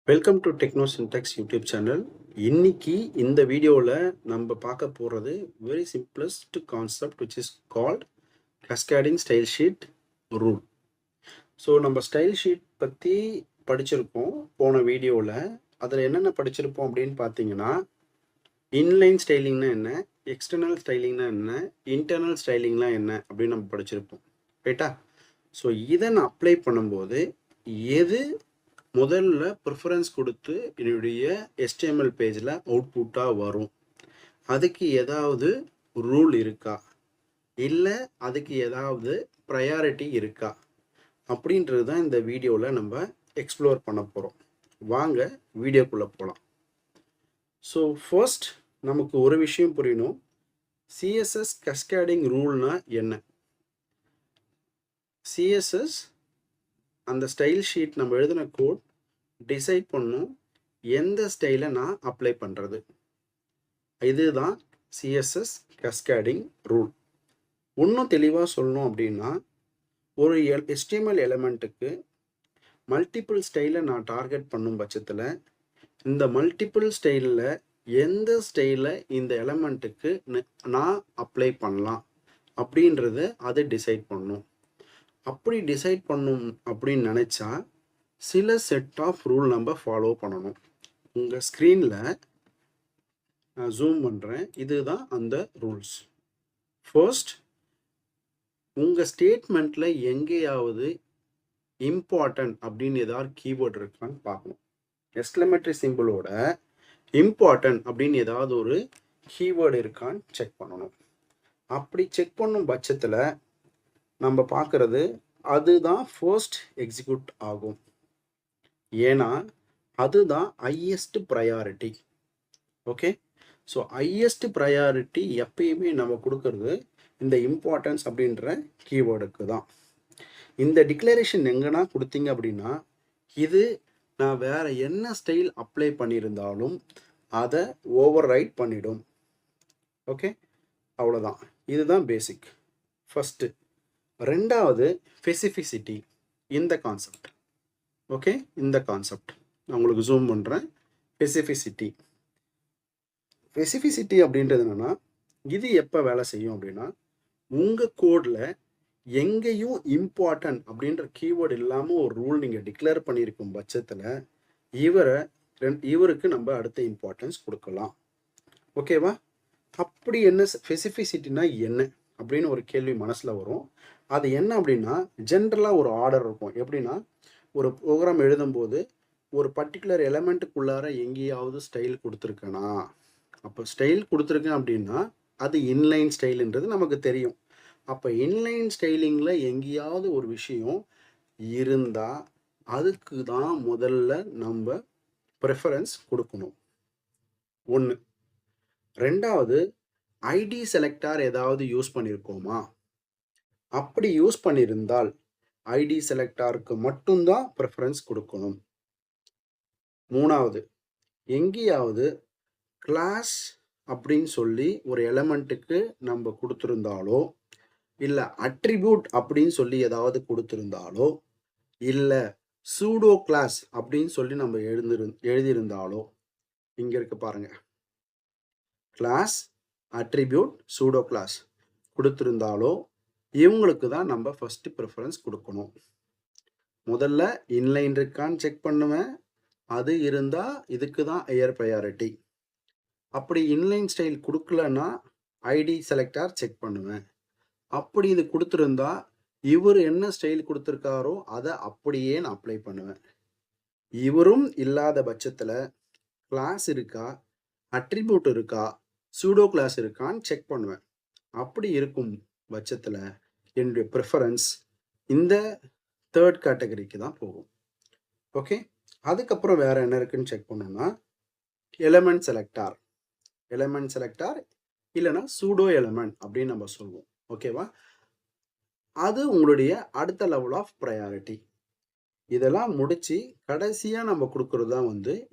Welcome to techno syntax YouTube channel. இன்னைக்கு இந்த வீடியோவில் நம்ம பார்க்க போகிறது very simplest concept which is called cascading style sheet rule. So நம்ம ஸ்டைல் ஷீட் பற்றி படிச்சிருக்கோம் போன வீடியோவில். அதில் என்னென்ன படிச்சிருப்போம் அப்படின்னு பார்த்தீங்கன்னா, இன்லைன் ஸ்டைலிங்னா என்ன, எக்ஸ்டர்னல் ஸ்டைலிங்னா என்ன, இன்டர்னல் ஸ்டைலிங்னா என்ன அப்படின்னு நம்ம படிச்சிருப்போம், ரைட்டா? ஸோ இதை நான் அப்ளை பண்ணும்போது எது முதல்ல ப்ரிஃபரன்ஸ் கொடுத்து என்னுடைய HTML பேஜில் அவுட்புட்டாக வரும், அதுக்கு ஏதாவது ரூல் இருக்கா, இல்லை அதுக்கு ஏதாவது ப்ரையாரிட்டி இருக்கா அப்படின்றது தான் இந்த வீடியோவில் நம்ம எக்ஸ்ப்ளோர் பண்ண போகிறோம். வாங்க வீடியோக்குள்ளே போகலாம். ஸோ ஃபர்ஸ்ட் நமக்கு ஒரு விஷயம் புரியணும், CSS கஸ்கேடிங் ரூல்னா என்ன. CSS அந்த ஸ்டைல் ஷீட் நம்ம எழுதின கோட் டிசைட் பண்ணும் எந்த ஸ்டைலை நான் அப்ளை பண்ணுறது. இதுதான் CSS கஸ்கேடிங் ரூல். இன்னும் தெளிவாக சொல்லணும் அப்படின்னா, ஒரு HTML எலமெண்ட்டுக்கு மல்டிபிள் ஸ்டைலை நான் டார்கெட் பண்ணும் பட்சத்தில் இந்த மல்டிபிள் ஸ்டைலில் எந்த ஸ்டைலை இந்த எலமெண்ட்டுக்கு நான் அப்ளை பண்ணலாம் அப்படின்றது அது டிசைட் பண்ணும். அப்படி டிசைட் பண்ணும் அப்படின்னு நினச்சா சில செட் ஆஃப் ரூல் நம்ம ஃபாலோ பண்ணணும். உங்கள் ஸ்க்ரீனில் நான் ஜூம் பண்ணுறேன், இதுதான் அந்த ரூல்ஸ். ஃபர்ஸ்ட், உங்கள் ஸ்டேட்மெண்ட்டில் எங்கேயாவது இம்பார்ட்டன்ட் அப்படின்னு ஏதாவது கீவேர்டு இருக்கான்னு பார்க்கணும். எக்ஸ்க்ளமேட்டரி சிம்பிளோட இம்பார்ட்டன்ட் அப்படின்னு ஏதாவது ஒரு கீவேர்டு இருக்கான்னு செக் பண்ணணும். அப்படி செக் பண்ணும் பட்சத்தில் நம்ம பார்க்குறது அதுதான் ஃபர்ஸ்ட் எக்ஸிக்யூட் ஆகும். ஏன்னா அதுதான் highest priority. Okay, so highest priority எப்பயுமே நம்ம கொடுக்கறது இந்த இம்பார்ட்டன்ஸ் அப்படின்ற கீவேர்டுக்கு தான். இந்த டிக்ளரேஷன் எங்கன்னா கொடுத்தீங்க அப்படின்னா, இது நான் வேற என்ன ஸ்டைல் அப்ளை பண்ணியிருந்தாலும் அதை ஓவர் ரைட் பண்ணிடும். ஓகே, அவ்வளோதான். இதுதான் பேசிக் ஃபஸ்ட்டு. ரெண்டாவது ஸ்பெசிஃபிசிட்டி, இந்த கான்செப்ட். ஓகே, இந்த கான்செப்ட் நான் உங்களுக்கு ஜூம் பண்ணுறேன். ஸ்பெசிஃபிசிட்டி அப்படின்றது என்னென்னா, இது எப்போ வேலை செய்யும் அப்படின்னா, உங்கள் கோடில் எங்கேயும் இம்பார்ட்டன்ட் அப்படின்ற கீவேர்டு இல்லாமல் ஒரு ரூல் நீங்கள் டிக்ளேர் பண்ணியிருக்கும் பட்சத்தில் இவருக்கு நம்ம அடுத்த இம்பார்ட்டன்ஸ் கொடுக்கலாம். ஓகேவா? அப்படி என்ன ஸ்பெசிஃபிசிட்டினா என்ன அப்படின்னு ஒரு கேள்வி மனசில் வரும். அது என்ன அப்படின்னா, ஜென்ரலாக ஒரு ஆர்டர் இருக்கும். எப்படின்னா, ஒரு ப்ரோக்ராம் எழுதும்போது ஒரு பர்டிகுலர் எலமெண்ட்டுக்குள்ளார எங்கேயாவது ஸ்டைல் கொடுத்துருக்கேனா, அப்போ ஸ்டைல் கொடுத்துருக்கேன் அப்படின்னா அது இன்லைன் ஸ்டைலுன்றது நமக்கு தெரியும். அப்போ இன்லைன் ஸ்டைலிங்கில் எங்கேயாவது ஒரு விஷயம் இருந்தால் அதுக்கு தான் முதல்ல நம்ம ப்ரிஃபரன்ஸ் கொடுக்கணும். ஒன்று. ரெண்டாவது, ஐடி செலக்டார் ஏதாவது யூஸ் பண்ணியிருக்கோமா, அப்படி யூஸ் பண்ணியிருந்தால் ஐடி செலக்டாருக்கு மட்டும்தான் ப்ரிஃபரன்ஸ் கொடுக்கணும். மூணாவது, எங்கேயாவது கிளாஸ் அப்படின்னு சொல்லி ஒரு எலமெண்ட்டுக்கு நம்ம கொடுத்துருந்தாலோ, இல்லை அட்ரிபியூட் அப்படின்னு சொல்லி ஏதாவது கொடுத்துருந்தாலோ, இல்லை சூடோ கிளாஸ் அப்படின்னு சொல்லி நம்ம எழுதியிருந்தாலோ, இங்கே இருக்கு பாருங்க, கிளாஸ், அட்ரிபியூட், சூடோ கிளாஸ் கொடுத்துருந்தாலோ இவங்களுக்கு தான் நம்ம ஃபர்ஸ்ட் ப்ரிஃபரன்ஸ் கொடுக்கணும். முதல்ல இன்லைன் இருக்கான்னு செக் பண்ணுவேன், அது இருந்தால் இதுக்கு தான் ஹையர் ப்ரையாரிட்டி. அப்படி இன்லைன் ஸ்டைல் கொடுக்கலன்னா ஐடி செலக்டார் செக் பண்ணுவேன். அப்படி இது கொடுத்துருந்தா இவர் என்ன ஸ்டைல் கொடுத்துருக்காரோ அதை அப்படியே நான் அப்ளை பண்ணுவேன். இவரும் இல்லாத பட்சத்தில் கிளாஸ் இருக்கா, அட்ரிபியூட் இருக்கா, சூடோ கிளாஸ் இருக்கான்னு செக் பண்ணுவேன். அப்படி இருக்கும் பட்சத்தில் என்னுடைய ப்ரிஃபரன்ஸ் இந்த தேர்ட் கேட்டகரிக்கு தான் போகும். ஓகே, அதுக்கப்புறம் வேற என்ன இருக்குன்னு செக் பண்ணோம்னா, எலமெண்ட் செலக்டார் இல்லைன்னா சூடோ எலமெண்ட் அப்படின்னு நம்ம சொல்லுவோம். ஓகேவா? அது உங்களுடைய அடுத்த லெவல் ஆஃப் ப்ரையாரிட்டி. இதெல்லாம் முடிச்சு கடைசியாக நம்ம கொடுக்கறது தான்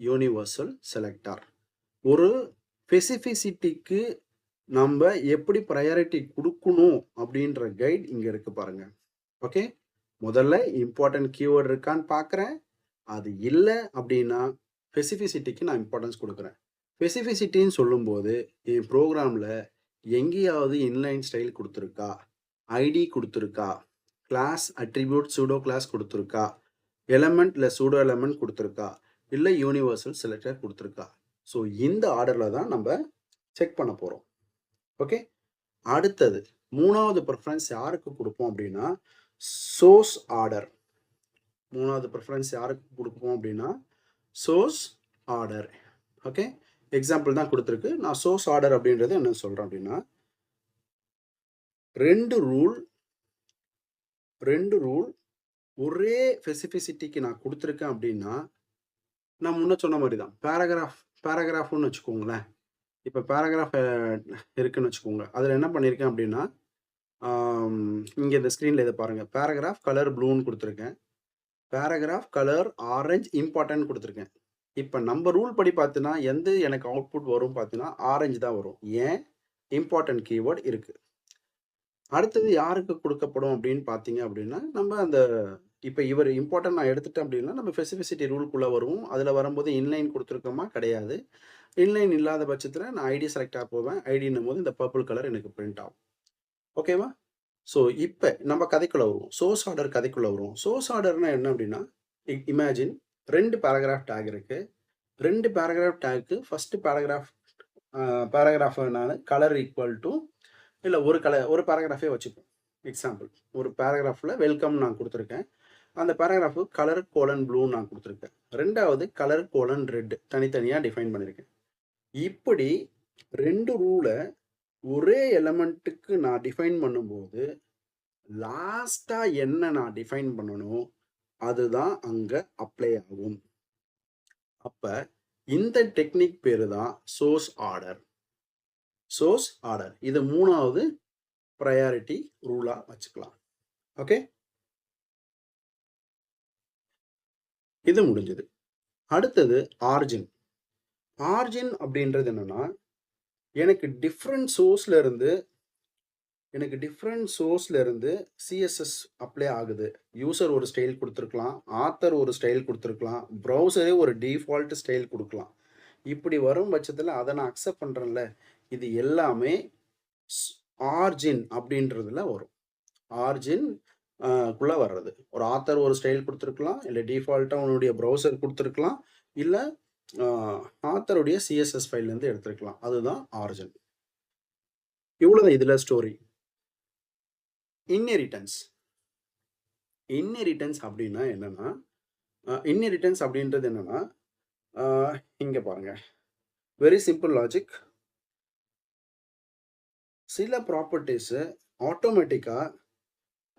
யூனிவர்சல் செலக்டார். ஒரு ஸ்பெசிஃபிசிட்டிக்கு நம்ம எப்படி ப்ரையாரிட்டி கொடுக்கணும் அப்படின்ற கைட் இங்கே இருக்கு பாருங்க. ஓகே, முதல்ல இம்பார்ட்டன்ட் கீவேர்டு இருக்கான்னு பார்க்குறேன். அது இல்லை அப்படின்னா ஸ்பெசிஃபிசிட்டிக்கு நான் இம்பார்ட்டன்ஸ் கொடுக்குறேன். ஸ்பெசிஃபிசிட்டின்னு சொல்லும்போது என் ப்ரோக்ராமில் எங்கேயாவது இன்லைன் ஸ்டைல் கொடுத்துருக்கா, ஐடி கொடுத்துருக்கா, கிளாஸ் அட்ரிபியூட் சூடோ கிளாஸ் கொடுத்துருக்கா, எலமெண்ட் இல்லை சூடோ எலமெண்ட் கொடுத்துருக்கா, இல்லை யூனிவர்சல் செலக்டர் கொடுத்துருக்கா. ஸோ இந்த ஆர்டரில் தான் நம்ம செக் பண்ண போகிறோம். ஓகே, அடுத்தது மூணாவது ப்ரிஃபரன்ஸ் யாருக்கு கொடுப்போம் அப்படின்னா சோர்ஸ் ஆர்டர். மூணாவது ப்ரிஃபரன்ஸ் யாருக்கு கொடுப்போம் அப்படின்னா சோர்ஸ் ஆர்டர். ஓகே, எக்ஸாம்பிள் தான் கொடுத்துருக்கு. நான் சோர்ஸ் ஆர்டர் அப்படின்றது என்ன சொல்கிறேன் அப்படின்னா ரெண்டு ரூல் ஒரே ஸ்பெசிஃபிசிட்டிக்கு நான் கொடுத்துருக்கேன் அப்படின்னா நான் முன்ன சொன்ன மாதிரி தான் பேராகிராஃப்னு வச்சுக்கோங்களேன். இப்போ பேராகிராஃப் இருக்குன்னு வச்சுக்கோங்க. அதில் என்ன பண்ணியிருக்கேன் அப்படின்னா இங்கே இந்த ஸ்க்ரீனில் இதை பாருங்கள். பேராகிராஃப் கலர் ப்ளூன்னு கொடுத்துருக்கேன், பேராகிராஃப் கலர் ஆரஞ்சு இம்பார்ட்டன்ட் கொடுத்துருக்கேன். இப்போ நம்ம ரூல் படி பார்த்தீங்கன்னா எந்த எனக்கு அவுட்புட் வரும் பார்த்தீங்கன்னா ஆரஞ்சு தான் வரும். ஏன்? இம்பார்ட்டன்ட் கீவேர்டு இருக்குது. அடுத்தது யாருக்கு கொடுக்கப்படும் அப்படின்னு பார்த்தீங்க அப்படின்னா நம்ம அந்த இப்போ இவர் இம்பார்ட்டன்ட் நான் எடுத்துட்டேன் அப்படின்னா நம்ம ஸ்பெசிஃபிசிட்டி ரூல்குள்ளே வருவோம். அதில் வரும்போது இன்லைன் கொடுத்துருக்கோமா? கிடையாது. இன்லைன் இல்லாத பட்சத்தில் நான் ஐடி செலக்டாக போவேன். ஐடின்னும் போது இந்த பர்பிள் கலர் எனக்கு பிரிண்ட் ஆகும். ஓகேவா? ஸோ இப்போ நம்ம கதைக்குள்ளே வருவோம். சோர்ஸ் ஆர்டர் கதைக்குள்ளே வருவோம். சோர்ஸ் ஆர்டர்னா என்ன அப்படின்னா இமேஜின் 2 பேராகிராஃப் டேக் இருக்குது. 2 பேராகிராஃப் டேக்கு ஃபஸ்ட்டு பேராகிராஃப் நான் கலர் ஈக்குவல் டு இல்லை ஒரு பேராகிராஃபே வச்சுப்போம். எக்ஸாம்பிள் ஒரு பேராகிராஃபில் வெல்கம் நான் கொடுத்துருக்கேன். அந்த பேராகிராஃபு கலர் கோலன் ப்ளூ நான் கொடுத்துருக்கேன். ரெண்டாவது கலர் கோலன் ரெட் தனித்தனியாக டிஃபைன் பண்ணியிருக்கேன். இப்படி 2 ரூலை ஒரே எலமெண்ட்டுக்கு நான் டிஃபைன் பண்ணும்போது லாஸ்ட்டாக என்ன நான் டிஃபைன் பண்ணணும் அதுதான் அங்கே அப்ளை ஆகும். அப்போ இந்த டெக்னிக் பேரு தான் சோர்ஸ் ஆர்டர். சோர்ஸ் ஆர்டர் இது மூணாவது ப்ரையாரிட்டி ரூலாக வச்சுக்கலாம். ஓகே, இது முடிஞ்சது. அடுத்தது ஆர்ஜின். ஆர்ஜின் அப்படின்றது என்னன்னா எனக்கு டிஃப்ரெண்ட் சோர்ஸ்ல இருந்து சிஎஸ்எஸ் அப்ளை ஆகுது. யூசர் ஒரு ஸ்டைல் கொடுத்துருக்கலாம், ஆத்தர் ஒரு ஸ்டைல் கொடுத்துருக்கலாம், ப்ரௌசரே ஒரு டிஃபால்ட் ஸ்டைல் கொடுக்கலாம். இப்படி வரும் பட்சத்தில் அதை நான் அக்செப்ட் பண்ணுறேன்ல, இது எல்லாமே ஆர்ஜின் அப்படின்றதுல வரும். ஆர்ஜின் குள்ளே வர்றது ஒரு ஆத்தர் ஒரு ஸ்டைல் கொடுத்துருக்கலாம், இல்லை டிஃபால்ட்டாக உன்னுடைய ப்ரௌசர் கொடுத்துருக்கலாம், இல்லை ஆத்தருடைய சிஎஸ்எஸ் ஃபைல்லேருந்து எடுத்துருக்கலாம். அதுதான் ஆர்ஜின். இவ்வளோதான் இதில் ஸ்டோரி. இன்ஹெரிட்டன்ஸ் அப்படின்னா என்னன்னா இன்ஹெரிட்டன்ஸ் அப்படின்றது என்னன்னா இங்கே பாருங்க, வெரி சிம்பிள் லாஜிக். சில ப்ராப்பர்ட்டிஸு ஆட்டோமேட்டிக்காக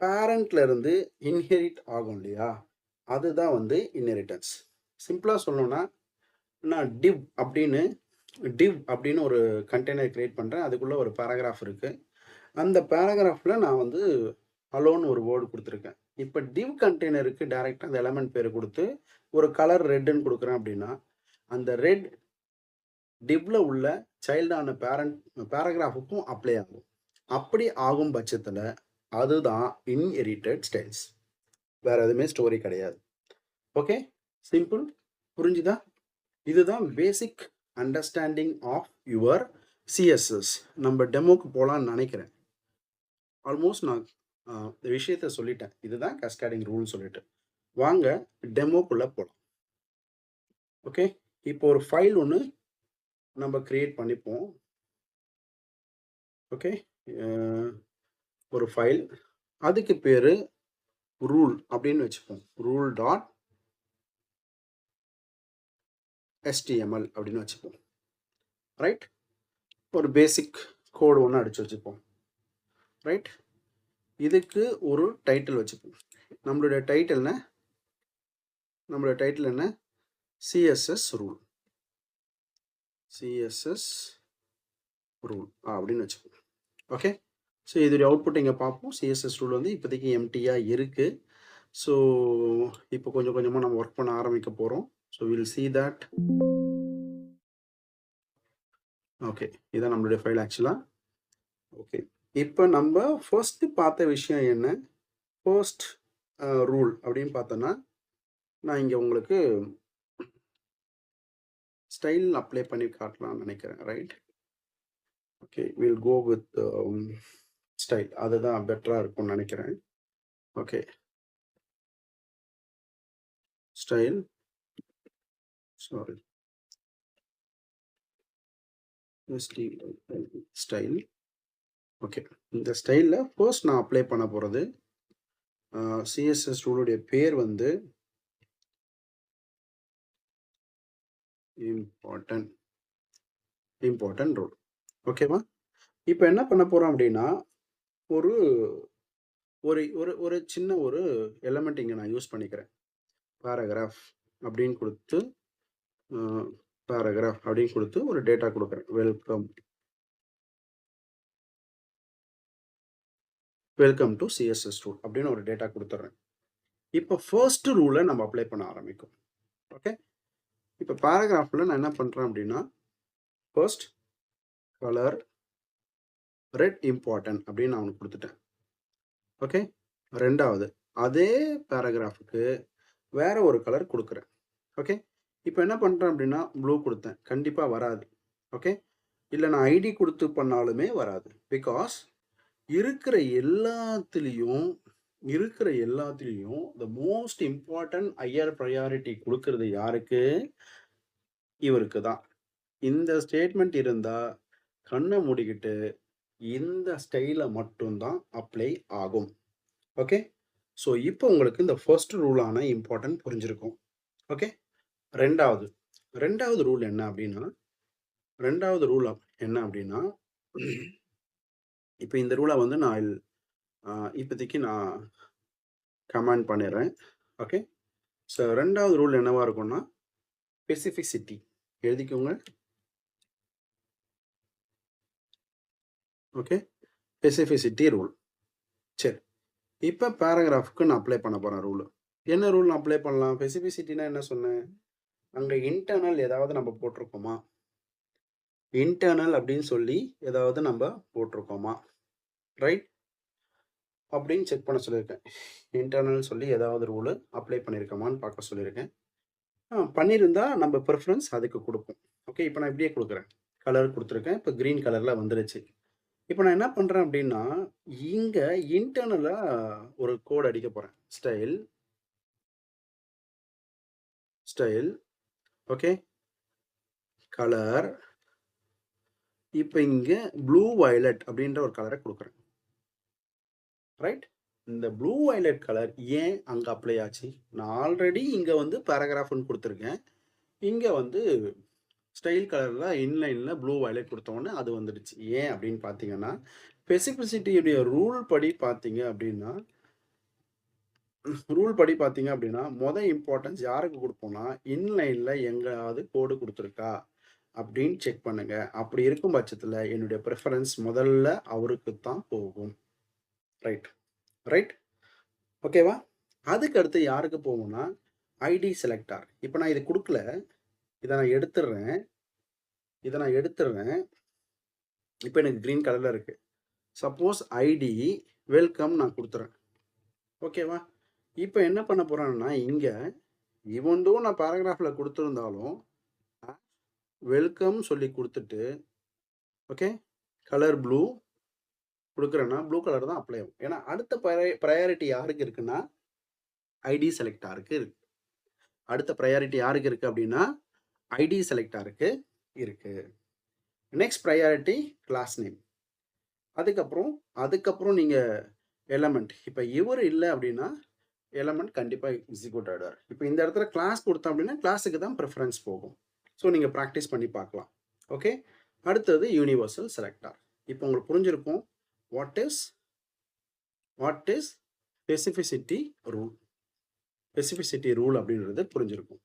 பேரண்ட்ல இருந்து இன்ஹெரிட் ஆகும் இல்லையா, அதுதான் வந்து இன்ஹெரிட்டன்ஸ். சிம்பிளாக சொல்லணும்னா நான் டிவ் அப்படின்னு ஒரு கண்டெய்னர் கிரியேட் பண்ணுறேன். அதுக்குள்ளே ஒரு பேராகிராஃப் இருக்குது. அந்த பேராகிராஃபில் நான் வந்து அலோன்னு ஒரு வேர்டு கொடுத்துருக்கேன். இப்போ டிவ் கண்டெய்னருக்கு டைரெக்டாக அந்த எலமெண்ட் பேர் கொடுத்து ஒரு கலர் ரெட்டுன்னு கொடுக்குறேன் அப்படின்னா அந்த ரெட் டிவ்ல உள்ள சைல்டான பேராகிராஃபுக்கும் அப்ளை ஆகும். அப்படி ஆகும் பட்சத்தில் அதுதான் இன்ஹெரிட்டட் ஸ்டைல்ஸ். வேற எதுவுமே ஸ்டோரி கிடையாது. ஓகே, சிம்பிள், புரிஞ்சுதா? இதுதான் basic understanding of your CSS. நம்ம டெமோக்கு போகலான்னு நினைக்கிறேன். ஆல்மோஸ்ட் நான் இந்த விஷயத்த சொல்லிட்டேன். இதுதான் கேஸ்கேடிங் ரூல்னு சொல்லிட்டு வாங்க டெமோக்குள்ளே போகலாம். ஓகே, இப்போ ஒரு ஃபைல் ஒன்று நம்ம கிரியேட் பண்ணிப்போம். ஓகே, ஒரு ஃபைல், அதுக்கு பேர் ரூல் அப்படின்னு வச்சுப்போம். ரூல் டாட் HTML அப்படின்னு வச்சுப்போம். ரைட், ஒரு பேசிக் கோடு ஒன்று அடிச்சு வச்சுப்போம். ரைட், இதுக்கு ஒரு டைட்டில் வச்சுப்போம். நம்மளுடைய டைட்டில் என்ன? சிஎஸ்எஸ் ரூல் அப்படின்னு வச்சுப்போம். ஓகே, ஸோ இதோடைய அவுட்புட் இங்கே பார்ப்போம். சிஎஸ்எஸ் ரூல் வந்து இப்போதைக்கு எம்டியாக இருக்குது. ஸோ இப்போ கொஞ்சம் கொஞ்சமாக நம்ம ஒர்க் பண்ண ஆரம்பிக்க போகிறோம். So will see that. Okay, இதான் நம்மளுடைய ஃபைல் ஆக்சுவலாக. ஓகே, இப்போ நம்ம ஃபர்ஸ்ட் பார்த்த விஷயம் என்ன? ஃபர்ஸ்ட் ரூல் அப்படின்னு பார்த்தோன்னா நான் இங்கே உங்களுக்கு ஸ்டைல் அப்ளை பண்ணி காட்டலாம்னு நினைக்கிறேன். Right, okay, will go with style. அதுதான் பெட்டராக இருக்கும்னு நினைக்கிறேன். Okay, style, sorry, style. Okay, இந்த ஸ்டைலில் ஃபர்ஸ்ட் நான் அப்ளை பண்ண போகிறது சிஎஸ்எஸ் ரூலுடைய பேர் வந்து இம்பார்ட்டன்ட் ரூல். ஓகேவா? இப்போ என்ன பண்ண போகிறோம் அப்படின்னா ஒரு ஒரு ஒரு ஒரு சின்ன ஒரு எலமெண்ட் இங்கே நான் யூஸ் பண்ணிக்கிறேன். பேராகிராஃப் அப்படின்னு கொடுத்து ஒரு டேட்டா கொடுக்குறேன். வெல்கம் டு சிஎஸ்எஸ் ரூல் அப்படின்னு ஒரு டேட்டா கொடுத்துட்றேன். இப்போ ஃபர்ஸ்ட் ரூலை நம்ம அப்ளை பண்ண ஆரம்பிக்கும். ஓகே, இப்போ பேராகிராஃபில் நான் என்ன பண்ணுறேன் அப்படின்னா ஃபர்ஸ்ட் கலர் ரெட் இம்பார்ட்டன்ட் அப்படின்னு நான் அவனுக்கு கொடுத்துட்டேன். ஓகே, ரெண்டாவது அதே பேராகிராஃபுக்கு வேற ஒரு கலர் கொடுக்குறேன். ஓகே, இப்போ என்ன பண்ணுறேன் அப்படின்னா ப்ளூ கொடுத்தேன், கண்டிப்பாக வராது. ஓகே, இல்லை நான் ஐடி கொடுத்து பண்ணாலுமே வராது. பிகாஸ் இருக்கிற எல்லாத்துலேயும் the most important higher priority கொடுக்கறது யாருக்கு? இவருக்கு தான். இந்த ஸ்டேட்மெண்ட் இருந்தால் கண்ணை மூடிக்கிட்டு இந்த ஸ்டைலை மட்டும்தான் அப்ளை ஆகும். ஓகே, ஸோ இப்போ உங்களுக்கு இந்த ஃபர்ஸ்ட் ரூலான இம்பார்ட்டன்ட் புரிஞ்சிருக்கும். ஓகே, ரெண்டாவது ரூல் என்ன அப்படின்னா இப்போ இந்த ரூலை வந்து நான் இப்போதைக்கு நான் கமெண்ட் பண்ணிடுறேன். ஓகே, ஸோ ரெண்டாவது ரூல் என்னவா இருக்கும்னா ஸ்பெசிஃபிசிட்டி. எழுதிக்கோங்க. Okay, specificity rule. சரி, இப்போ பேராகிராஃபுக்கு நான் அப்ளை பண்ண போகிறேன் ரூல். என்ன ரூல் நான் அப்ளை பண்ணலாம்? ஸ்பெசிஃபிசிட்டினா என்ன சொன்னேன்? அங்கே இன்டர்னல் ஏதாவது நம்ம போட்டிருக்கோமா? இன்டர்னல் அப்படின்னு சொல்லி ஏதாவது நம்ம போட்டிருக்கோமா? ரைட், அப்படின்னு செக் பண்ண சொல்லியிருக்கேன். இன்டர்னல் சொல்லி ஏதாவது ரூலு அப்ளை பண்ணியிருக்கோமான்னு பார்க்க சொல்லியிருக்கேன். பண்ணியிருந்தா நம்ம ப்ரிஃபரன்ஸ் அதுக்கு கொடுப்போம். ஓகே, இப்போ நான் இப்படியே கொடுக்குறேன், கலர் கொடுத்துருக்கேன். இப்போ க்ரீன் கலரில் வந்துருச்சு. இப்போ நான் என்ன பண்ணுறேன் அப்படின்னா இங்கே இன்டர்னலாக ஒரு கோட் அடிக்க போகிறேன். Style okay, colour. இப்போ இங்கே ப்ளூ வயலட் அப்படின்ற ஒரு கலரை கொடுக்குறேன். ரைட், இந்த ப்ளூ வயலட் கலர் ஏன் அங்கே அப்ளை ஆச்சு? நான் ஆல்ரெடி இங்கே வந்து பேராகிராஃப்னு கொடுத்துருக்கேன். இங்கே வந்து ஸ்டைல் கலரில் இன்லைனில் ப்ளூ வயலட் கொடுத்தோன்னே அது வந்துடுச்சு. ஏன் அப்படின்னு பார்த்தீங்கன்னா ஸ்பெசிஃபிசிட்டியுடைய ரூல் படி பார்த்தீங்க அப்படின்னா மொதல் இம்பார்ட்டன்ஸ் யாருக்கு கொடுப்போம்னா இன்லைனில் எங்கேயாவது கோடு கொடுத்துருக்கா அப்படின்னு செக் பண்ணுங்க. அப்படி இருக்கும் பட்சத்தில் என்னுடைய ப்ரிஃபரன்ஸ் முதல்ல அவருக்கு தான் போகும். ரைட், ஓகேவா? அதுக்கு அடுத்து யாருக்கு போகும்னா ஐடி செலக்டார். இப்போ நான் இது கொடுக்கல, இதை நான் எடுத்துடுறேன். இப்போ எனக்கு க்ரீன் கலரில் இருக்குது. சப்போஸ் ஐடி வெல்கம் நான் கொடுத்துறேன். ஓகேவா? இப்போ என்ன பண்ண போகிறேன்னா இங்கே இவன்தோ நான் பேராகிராஃபில் கொடுத்துருந்தாலும் வெல்கம் சொல்லி கொடுத்துட்டு ஓகே கலர் ப்ளூ கொடுக்குறேன்னா ப்ளூ கலர் தான் அப்ளை ஆகும். ஏன்னா அடுத்த ப்ரையாரிட்டி யாருக்கு இருக்குன்னா ஐடி செலக்டாருக்கு இருக்கு. அடுத்த ப்ரையாரிட்டி யாருக்கு இருக்குது அப்படின்னா ஐடி செலக்டாருக்கு இருக்குது. Next priority class name. அதுக்கப்புறம் நீங்கள் எலமெண்ட். இப்போ இவர் இல்லை அப்படின்னா எலமெண்ட் கண்டிப்பாக எக்ஸிக்யூட் ஆகிடுவார். இப்போ இந்த இடத்துல கிளாஸ் கொடுத்தோம் அப்படின்னா கிளாஸுக்கு தான் ப்ரிஃபரன்ஸ் போகும். ஸோ நீங்கள் ப்ராக்டிஸ் பண்ணி பார்க்கலாம். ஓகே, அடுத்தது யூனிவர்சல் செலக்டார். இப்போ உங்களுக்கு புரிஞ்சிருக்கும் வாட் இஸ் ஸ்பெசிஃபிசிட்டி ரூல் அப்படின்றது புரிஞ்சிருக்கும்.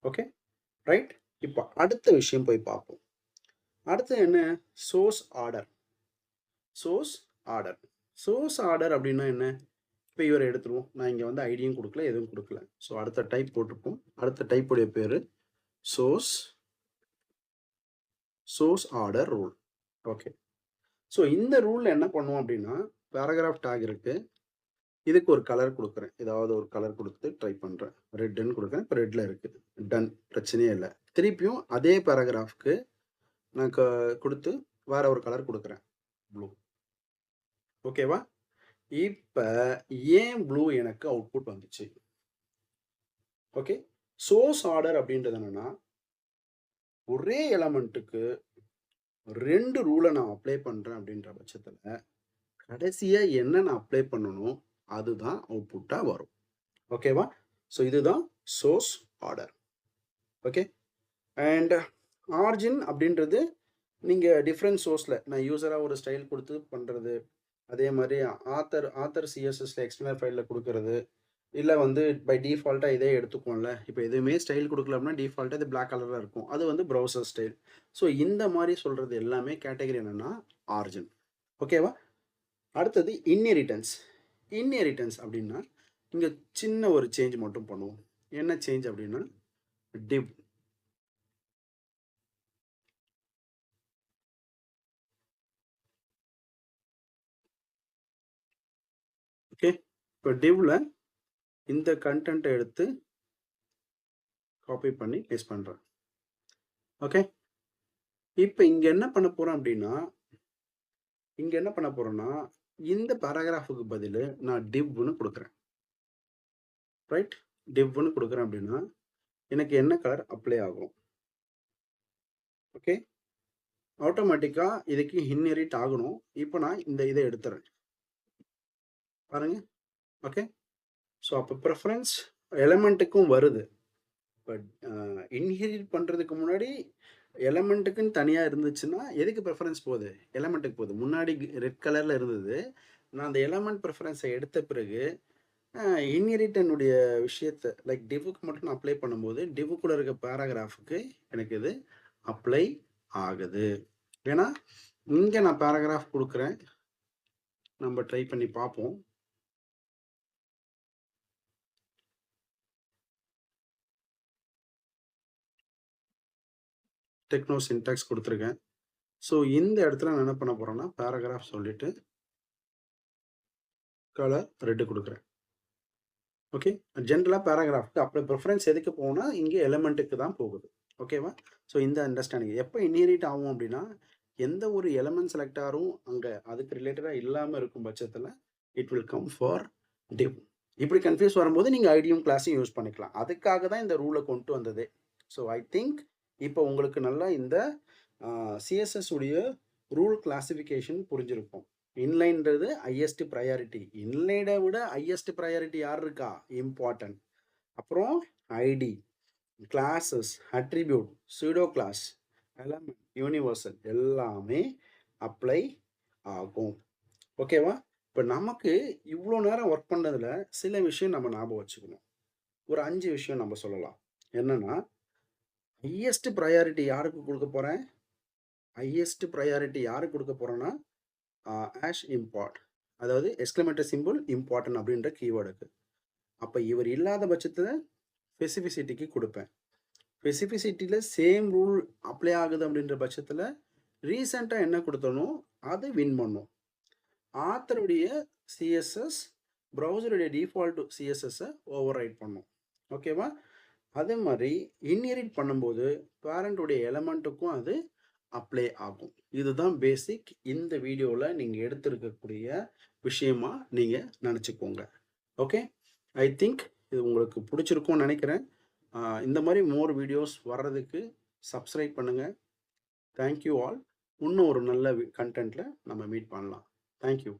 Okay, right. இப்போ அடுத்த விஷயம் போய் பார்ப்போம். அடுத்து என்ன? சோர்ஸ் ஆர்டர் அப்படின்னா என்ன? இப்போ இவரை எடுத்துருவோம். நான் இங்கே வந்து ஐடியும் கொடுக்கல, எதுவும் கொடுக்கல. ஸோ அடுத்த டைப் போட்டிருப்போம். அடுத்த டைப்புடைய பேர் source order rule. Okay, so இந்த ரூலில் என்ன பண்ணுவோம் அப்படின்னா பேராகிராஃப் டேக் இருக்குது, இதுக்கு ஒரு கலர் கொடுக்குறேன். ஏதாவது ஒரு கலர் கொடுத்து ட்ரை பண்ணுறேன். ரெட்டுன்னு கொடுக்குறேன். இப்போ ரெட்டில் இருக்குது. டன். பிரச்சனையே இல்லை. திருப்பியும் அதே பேராகிராஃப்க்கு நான் கொடுத்து வேற ஒரு கலர் கொடுக்குறேன். ப்ளூ. ஓகேவா? இப்போ ஏன் ப்ளூ எனக்கு அவுட்புட் வந்துச்சு? ஓகே. சோர்ஸ் ஆர்டர் அப்படின்றது என்னன்னா, ஒரே எலமெண்ட்டுக்கு 2 ரூலை நான் அப்ளை பண்ணுறேன் அப்படின்ற பட்சத்தில் கடைசியாக என்ன நான் அப்ளை பண்ணணும் அதுதான் அவுட்புட்டாக வரும். ஓகேவா? ஸோ இதுதான் source order. Okay. And origin அப்படின்றது நீங்கள் டிஃப்ரெண்ட் சோர்ஸில் நான் யூஸராக ஒரு ஸ்டைல் கொடுத்து பண்ணுறது, அதே மாதிரி ஆத்தர் சிஎஸ்எஸ்ல எக்ஸ்டர்னல் ஃபைலில் கொடுக்கறது, இல்லை வந்து பை டிஃபால்ட்டாக இதே எடுத்துக்கோம்ல. இப்போ எதுவுமே ஸ்டைல் கொடுக்கல அப்படின்னா டிஃபால்ட்டாக இது பிளாக் கலரில் இருக்கும். அது வந்து ப்ரௌசர் ஸ்டைல். ஸோ இந்த மாதிரி சொல்கிறது எல்லாமே கேட்டகரி என்னென்னா ஆர்ஜின். ஓகேவா? அடுத்தது இன்ஹெரிட்டன்ஸ். இன்ஹெரிட்டன்ஸ் அப்படின்னா இங்கே சின்ன ஒரு சேஞ்ச் மட்டும் பண்ணுவோம். என்ன சேஞ்ச் அப்படின்னா டிவ். ஓகே. இப்போ டிவ்ல இந்த கண்டென்ட்டை எடுத்து காப்பி பண்ணி பேஸ்ட் பண்ணுறேன். ஓகே. இப்போ இங்கே என்ன பண்ண போகிறோம் அப்படின்னா, இந்த பேராகிராஃபுக்கு பதில் நான் டிவ்னு கொடுக்குறேன். ரைட். டிவ்னு கொடுக்குறேன் அப்படின்னா எனக்கு என்ன கலர் அப்ளை ஆகும்? ஓகே. ஆட்டோமேட்டிக்காக இதுக்கு இன்ஹெரிட் ஆகணும். இப்போ நான் இந்த இதை எடுத்துறேன் பாருங்க. ஓகே. ஸோ அப்போ ப்ரெஃபரன்ஸ் எலமெண்ட்டுக்கும் வருது. பட் இன்ஹெரிட் பண்ணுறதுக்கு முன்னாடி எலமெண்ட்டுக்குன்னு தனியாக இருந்துச்சுன்னா எதுக்கு ப்ரெஃபரன்ஸ் போகுது? எலமெண்ட்டுக்கு போகுது. முன்னாடி ரெட் கலரில் இருந்தது. நான் அந்த எலமெண்ட் ப்ரெஃபரன்ஸை எடுத்த பிறகு இன்ஹெரிட்டனுடைய விஷயத்தை லைக் டிவுக்கு மட்டும் நான் அப்ளை பண்ணும்போது டிவுக்குள்ள இருக்க பேராகிராஃபுக்கு எனக்கு இது அப்ளை ஆகுது. ஏன்னா இங்கே நான் பேராகிராஃப் கொடுக்குறேன். நம்ம ட்ரை பண்ணி பார்ப்போம். டெக்னோ சின்டாக்ஸ் கொடுத்துருக்கேன். ஸோ இந்த இடத்துல நான் என்ன பண்ண போகிறேன்னா பேராகிராஃப் சொல்லிட்டு கலர் ரெட்டு கொடுக்குறேன். ஓகே. ஜென்ரலாக பேராகிராஃப்க்கு அப்படி ப்ரிஃபரன்ஸ் எதுக்கு போகும்னா இங்கே எலமெண்ட்டுக்கு தான் போகுது. ஓகேவா? ஸோ இந்த அண்டர்ஸ்டாண்டிங் எப்போ இன்ஹெரிட் ஆகும் அப்படின்னா எந்த ஒரு எலமெண்ட் செலக்டாரும் அங்கே அதுக்கு ரிலேட்டடாக இல்லாமல் இருக்கும் பட்சத்தில் it will come for div. இப்படி கன்ஃபியூஸ் வரும்போது நீங்கள் ஐடியும் கிளாஸையும் யூஸ் பண்ணிக்கலாம். அதுக்காக தான் இந்த ரூலை கொண்டு வந்தது. ஸோ ஐ திங்க் இப்போ உங்களுக்கு நல்லா இந்த சிஎஸ்எஸ் உடைய ரூல் கிளாசிஃபிகேஷன் புரிஞ்சிருக்கும். இன்லைன்றது ஹையஸ்ட் ப்ரையாரிட்டி. இன்லைனை விட ஹையஸ்ட் ப்ரையாரிட்டி யார் இருக்கா? இம்பார்ட்டன்ட். அப்புறம் ID, classes, attribute, pseudo class, element, universal எல்லாமே அப்ளை ஆகும். ஓகேவா? இப்போ நமக்கு இவ்வளோ நேரம் ஒர்க் பண்ணதில் சில விஷயம் நம்ம ஞாபகம் வச்சுக்கணும். ஒரு 5 விஷயம் நம்ம சொல்லலாம். என்னன்னா ஹையஸ்ட் ப்ரையாரிட்டி யாருக்கு கொடுக்க போகிறேன்? ஹையஸ்ட் ப்ரையாரிட்டி யாருக்கு கொடுக்க போகிறேன்னா ஆஷ் இம்பார்ட், அதாவது எக்ஸ்க்ளமேட்டரி சிம்பிள் இம்பார்ட்டன்ட் அப்படின்ற கீவேர்டுக்கு. அப்போ இவர் இல்லாத பட்சத்தில் ஸ்பெசிஃபிசிட்டிக்கு கொடுப்பேன். ஸ்பெசிஃபிசிட்டியில் சேம் ரூல் அப்ளை ஆகுது அப்படின்ற பட்சத்தில் ரீசெண்டாக என்ன கொடுத்தனோ அதை வின் பண்ணும். ஆத்தருடைய சிஎஸ்எஸ் ப்ரௌசருடைய டிஃபால்ட் சிஎஸ்எஸ்ஸை ஓவர் ரைட் பண்ணும். ஓகேவா? அதே மாதிரி இன்ஹெரிட் பண்ணும்போது பேரண்ட்டுடைய எலமெண்ட்டுக்கும் அது அப்ளை ஆகும். இதுதான் பேசிக். இந்த வீடியோவில் நீங்கள் எடுத்திருக்கக்கூடிய விஷயமா நீங்கள் நினச்சிக்கோங்க. ஓகே. ஐ திங்க் இது உங்களுக்கு பிடிச்சிருக்கும்னு நினைக்கிறேன். இந்த மாதிரி மோர் வீடியோஸ் வர்றதுக்கு சப்ஸ்கிரைப் பண்ணுங்கள். Thank you all. இன்னும் ஒரு நல்ல கண்டென்ட்டில் நம்ம மீட் பண்ணலாம். தேங்க்யூ.